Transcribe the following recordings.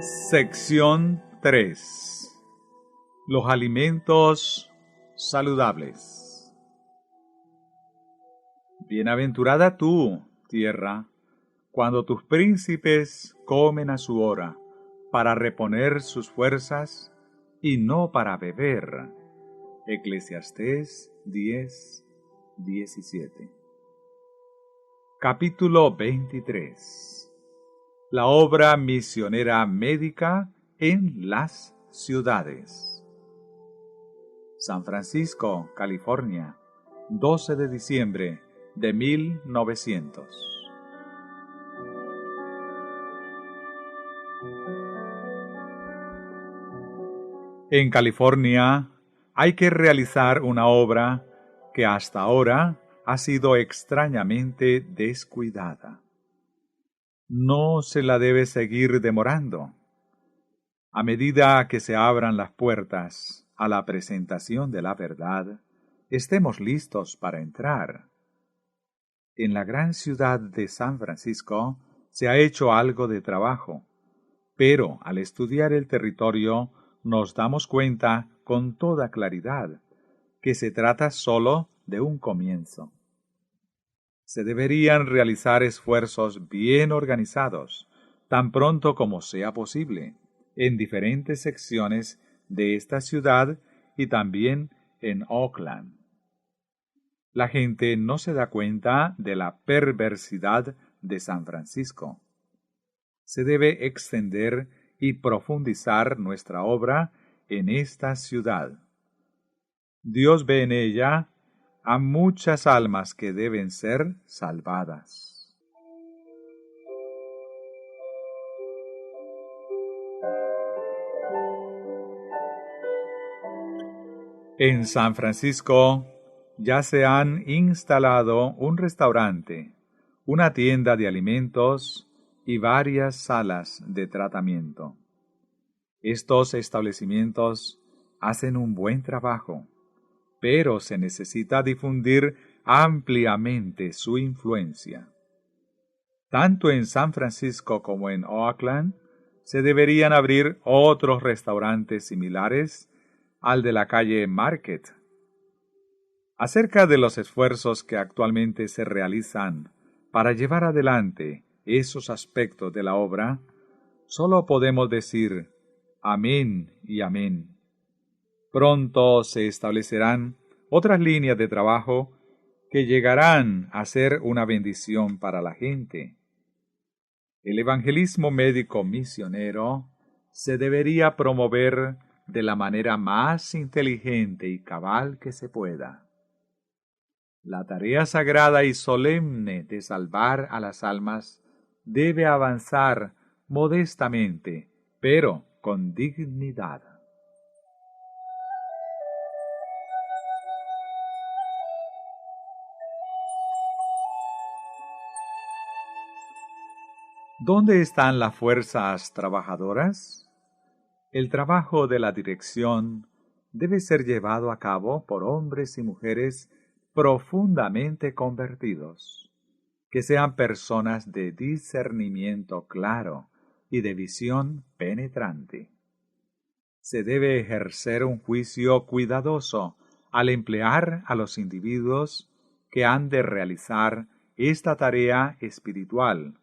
Sección 3. Los alimentos saludables. Bienaventurada tú, tierra, cuando tus príncipes comen a su hora, para reponer sus fuerzas y no para beber. Eclesiastés 10:17. Capítulo 23. La obra misionera médica en las ciudades. San Francisco, California, 12 de diciembre de 1900. En California hay que realizar una obra que hasta ahora ha sido extrañamente descuidada. No se la debe seguir demorando. A medida que se abran las puertas a la presentación de la verdad, estemos listos para entrar. En la gran ciudad de San Francisco se ha hecho algo de trabajo, pero al estudiar el territorio nos damos cuenta con toda claridad que se trata solo de un comienzo. Se deberían realizar esfuerzos bien organizados, tan pronto como sea posible, en diferentes secciones de esta ciudad y también en Oakland. La gente no se da cuenta de la perversidad de San Francisco. Se debe extender y profundizar nuestra obra en esta ciudad. Dios ve en ella a muchas almas que deben ser salvadas. En San Francisco ya se han instalado un restaurante, una tienda de alimentos y varias salas de tratamiento. Estos establecimientos hacen un buen trabajo, pero se necesita difundir ampliamente su influencia. Tanto en San Francisco como en Oakland se deberían abrir otros restaurantes similares al de la calle Market. Acerca de los esfuerzos que actualmente se realizan para llevar adelante esos aspectos de la obra, solo podemos decir amén y amén. Pronto se establecerán otras líneas de trabajo que llegarán a ser una bendición para la gente. El evangelismo médico misionero se debería promover de la manera más inteligente y cabal que se pueda. La tarea sagrada y solemne de salvar a las almas debe avanzar modestamente, pero con dignidad. ¿Dónde están las fuerzas trabajadoras? El trabajo de la dirección debe ser llevado a cabo por hombres y mujeres profundamente convertidos, que sean personas de discernimiento claro y de visión penetrante. Se debe ejercer un juicio cuidadoso al emplear a los individuos que han de realizar esta tarea espiritual,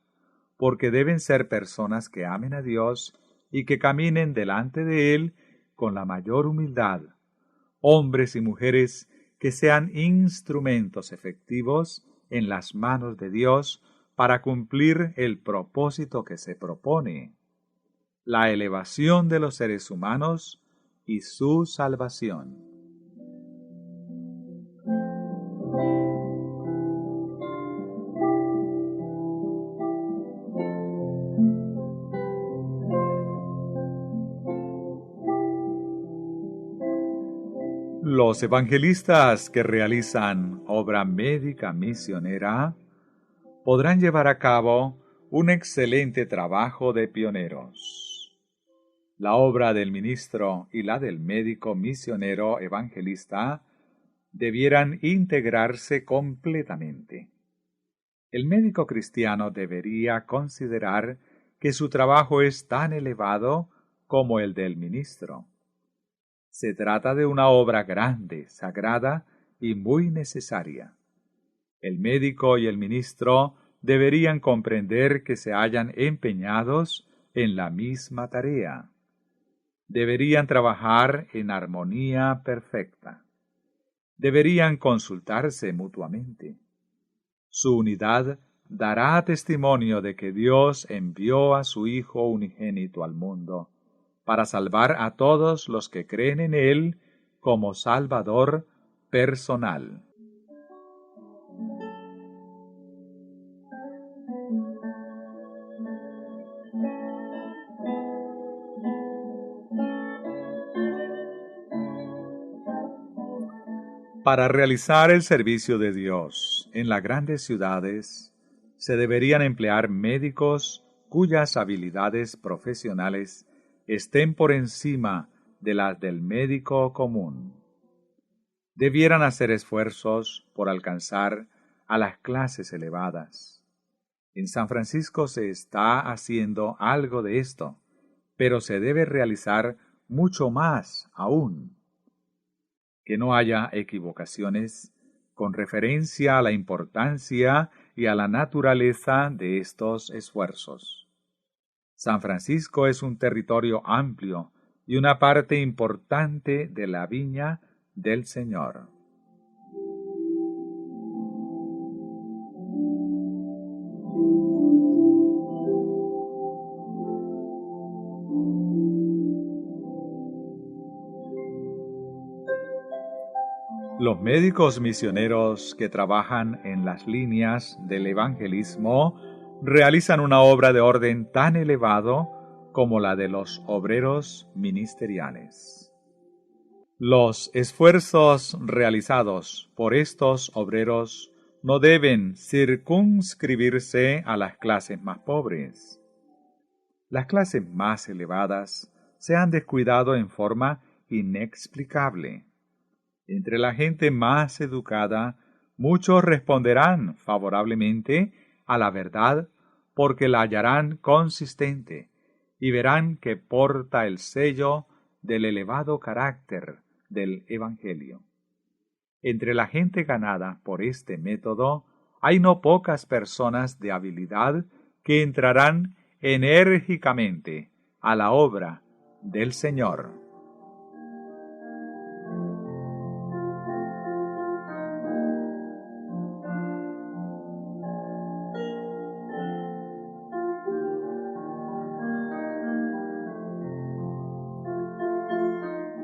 porque deben ser personas que amen a Dios y que caminen delante de Él con la mayor humildad, hombres y mujeres que sean instrumentos efectivos en las manos de Dios para cumplir el propósito que se propone, la elevación de los seres humanos y su salvación. Los evangelistas que realizan obra médica misionera podrán llevar a cabo un excelente trabajo de pioneros. La obra del ministro y la del médico misionero evangelista debieran integrarse completamente. El médico cristiano debería considerar que su trabajo es tan elevado como el del ministro. Se trata de una obra grande, sagrada y muy necesaria. El médico y el ministro deberían comprender que se hallan empeñados en la misma tarea. Deberían trabajar en armonía perfecta. Deberían consultarse mutuamente. Su unidad dará testimonio de que Dios envió a su Hijo unigénito al mundo para salvar a todos los que creen en Él como Salvador personal. Para realizar el servicio de Dios en las grandes ciudades, se deberían emplear médicos cuyas habilidades profesionales estén por encima de las del médico común. Debieran hacer esfuerzos por alcanzar a las clases elevadas. En San Francisco se está haciendo algo de esto, pero se debe realizar mucho más aún. Que no haya equivocaciones con referencia a la importancia y a la naturaleza de estos esfuerzos. San Francisco es un territorio amplio y una parte importante de la viña del Señor. Los médicos misioneros que trabajan en las líneas del evangelismo realizan una obra de orden tan elevado como la de los obreros ministeriales. Los esfuerzos realizados por estos obreros no deben circunscribirse a las clases más pobres. Las clases más elevadas se han descuidado en forma inexplicable. Entre la gente más educada, muchos responderán favorablemente a la verdad porque la hallarán consistente y verán que porta el sello del elevado carácter del Evangelio. Entre la gente ganada por este método, hay no pocas personas de habilidad que entrarán enérgicamente a la obra del Señor.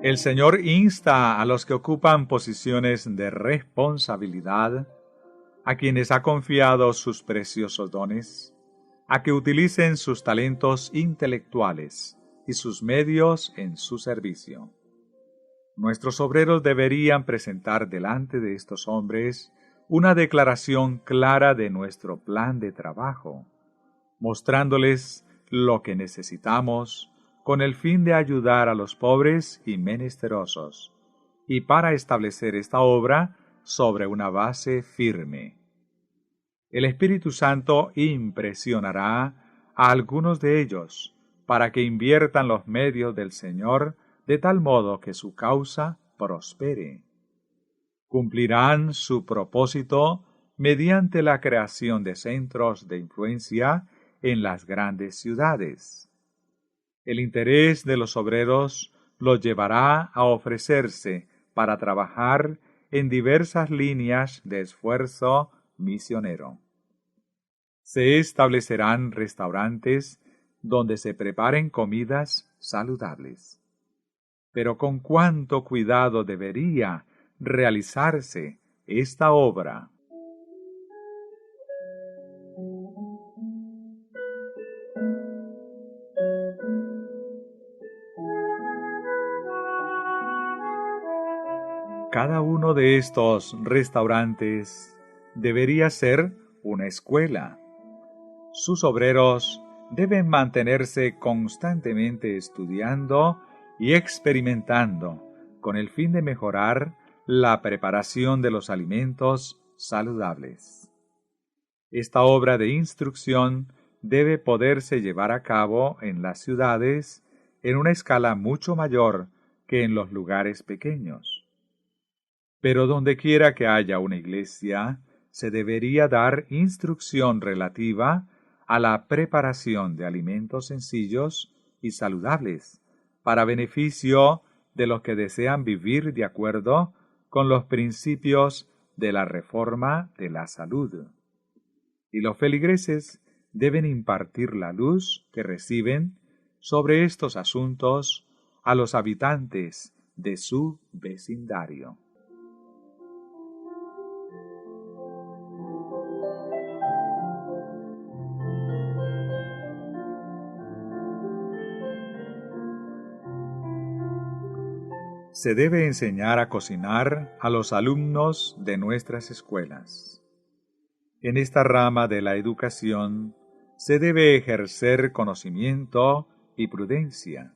El Señor insta a los que ocupan posiciones de responsabilidad, a quienes ha confiado sus preciosos dones, a que utilicen sus talentos intelectuales y sus medios en su servicio. Nuestros obreros deberían presentar delante de estos hombres una declaración clara de nuestro plan de trabajo, mostrándoles lo que necesitamos con el fin de ayudar a los pobres y menesterosos, y para establecer esta obra sobre una base firme. El Espíritu Santo impresionará a algunos de ellos para que inviertan los medios del Señor de tal modo que su causa prospere. Cumplirán su propósito mediante la creación de centros de influencia en las grandes ciudades. El interés de los obreros los llevará a ofrecerse para trabajar en diversas líneas de esfuerzo misionero. Se establecerán restaurantes donde se preparen comidas saludables. Pero con cuánto cuidado debería realizarse esta obra. Cada uno de estos restaurantes debería ser una escuela. Sus obreros deben mantenerse constantemente estudiando y experimentando con el fin de mejorar la preparación de los alimentos saludables. Esta obra de instrucción debe poderse llevar a cabo en las ciudades en una escala mucho mayor que en los lugares pequeños. Pero donde quiera que haya una iglesia, se debería dar instrucción relativa a la preparación de alimentos sencillos y saludables para beneficio de los que desean vivir de acuerdo con los principios de la reforma de la salud. Y los feligreses deben impartir la luz que reciben sobre estos asuntos a los habitantes de su vecindario. Se debe enseñar a cocinar a los alumnos de nuestras escuelas. En esta rama de la educación se debe ejercer conocimiento y prudencia.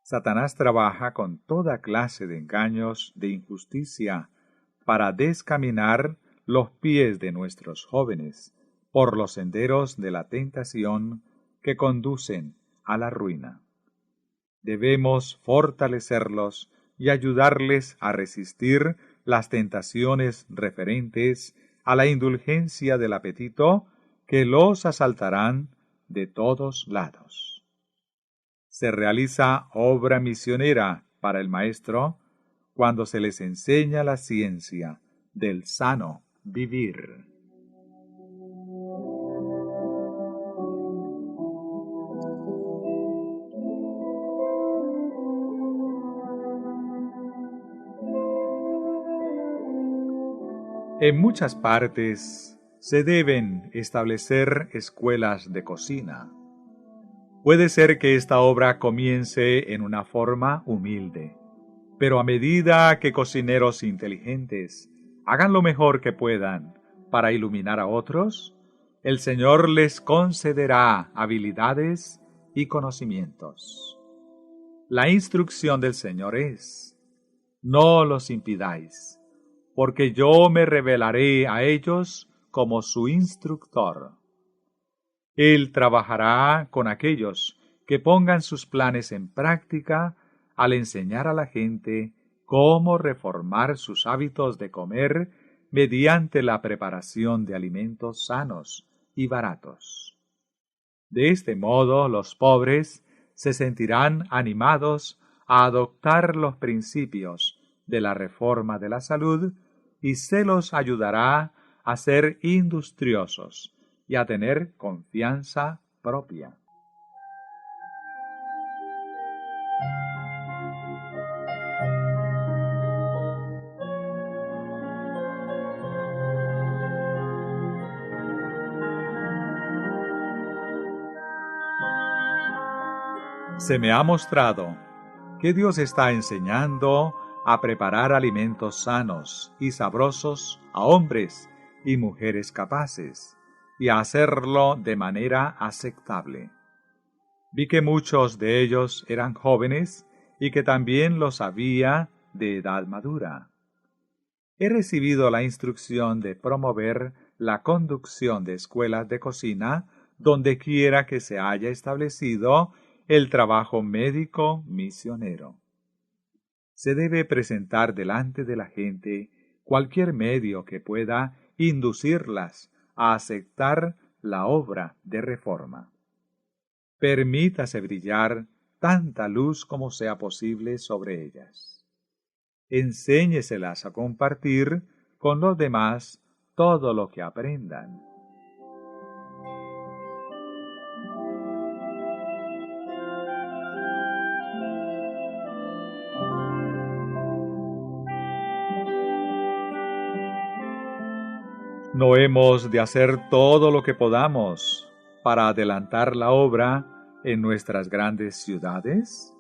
Satanás trabaja con toda clase de engaños de injusticia para descaminar los pies de nuestros jóvenes por los senderos de la tentación que conducen a la ruina. Debemos fortalecerlos y ayudarles a resistir las tentaciones referentes a la indulgencia del apetito que los asaltarán de todos lados. Se realiza obra misionera para el maestro cuando se les enseña la ciencia del sano vivir. En muchas partes se deben establecer escuelas de cocina. Puede ser que esta obra comience en una forma humilde, pero a medida que cocineros inteligentes hagan lo mejor que puedan para iluminar a otros, el Señor les concederá habilidades y conocimientos. La instrucción del Señor es: no los impidáis, porque yo me revelaré a ellos como su instructor. Él trabajará con aquellos que pongan sus planes en práctica al enseñar a la gente cómo reformar sus hábitos de comer mediante la preparación de alimentos sanos y baratos. De este modo, los pobres se sentirán animados a adoptar los principios de la reforma de la salud y se los ayudará a ser industriosos y a tener confianza propia. Se me ha mostrado que Dios está enseñando a preparar alimentos sanos y sabrosos a hombres y mujeres capaces, y a hacerlo de manera aceptable. Vi que muchos de ellos eran jóvenes y que también los había de edad madura. He recibido la instrucción de promover la conducción de escuelas de cocina donde quiera que se haya establecido el trabajo médico misionero. Se debe presentar delante de la gente cualquier medio que pueda inducirlas a aceptar la obra de reforma. Permítase brillar tanta luz como sea posible sobre ellas. Enséñeselas a compartir con los demás todo lo que aprendan. ¿No hemos de hacer todo lo que podamos para adelantar la obra en nuestras grandes ciudades?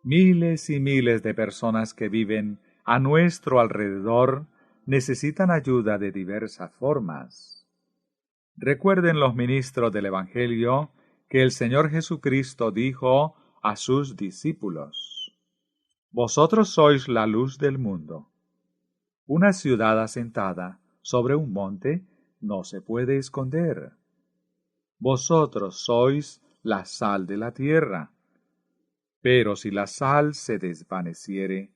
Miles y miles de personas que viven a nuestro alrededor necesitan ayuda de diversas formas. Recuerden los ministros del Evangelio que el Señor Jesucristo dijo a sus discípulos: «Vosotros sois la luz del mundo. Una ciudad asentada sobre un monte no se puede esconder. Vosotros sois la sal de la tierra. Pero si la sal se desvaneciere,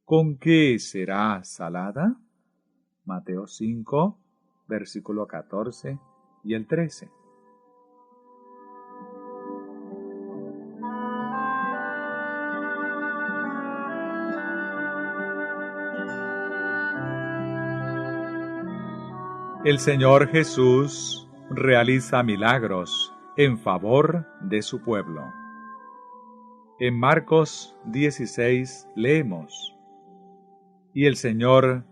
¿con qué será salada? Mateo 5, versículo 14 y el 13. El Señor Jesús realiza milagros en favor de su pueblo. En Marcos 16 leemos: Y el Señor,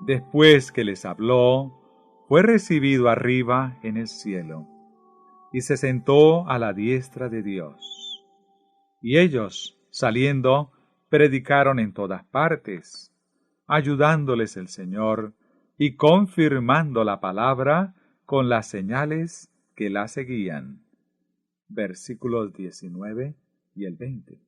después que les habló, fue recibido arriba en el cielo, y se sentó a la diestra de Dios. Y ellos, saliendo, predicaron en todas partes, ayudándoles el Señor y confirmando la palabra con las señales que la seguían. Versículos 19 y el 20.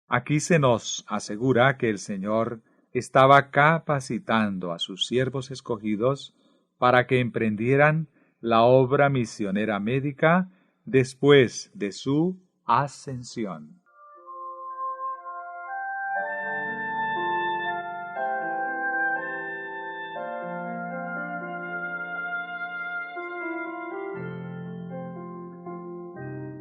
Aquí se nos asegura que el Señor estaba capacitando a sus siervos escogidos para que emprendieran la obra misionera médica después de su ascensión.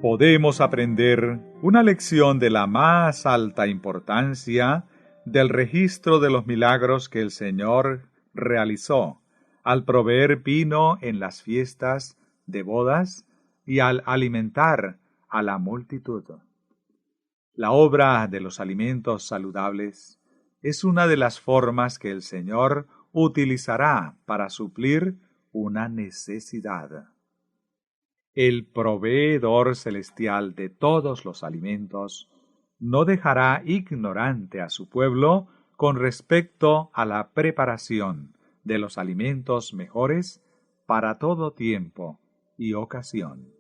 Podemos aprender una lección de la más alta importancia del registro de los milagros que el Señor realizó al proveer vino en las fiestas de bodas y al alimentar a la multitud. La obra de los alimentos saludables es una de las formas que el Señor utilizará para suplir una necesidad. El proveedor celestial de todos los alimentos no dejará ignorante a su pueblo con respecto a la preparación de los alimentos mejores para todo tiempo y ocasión.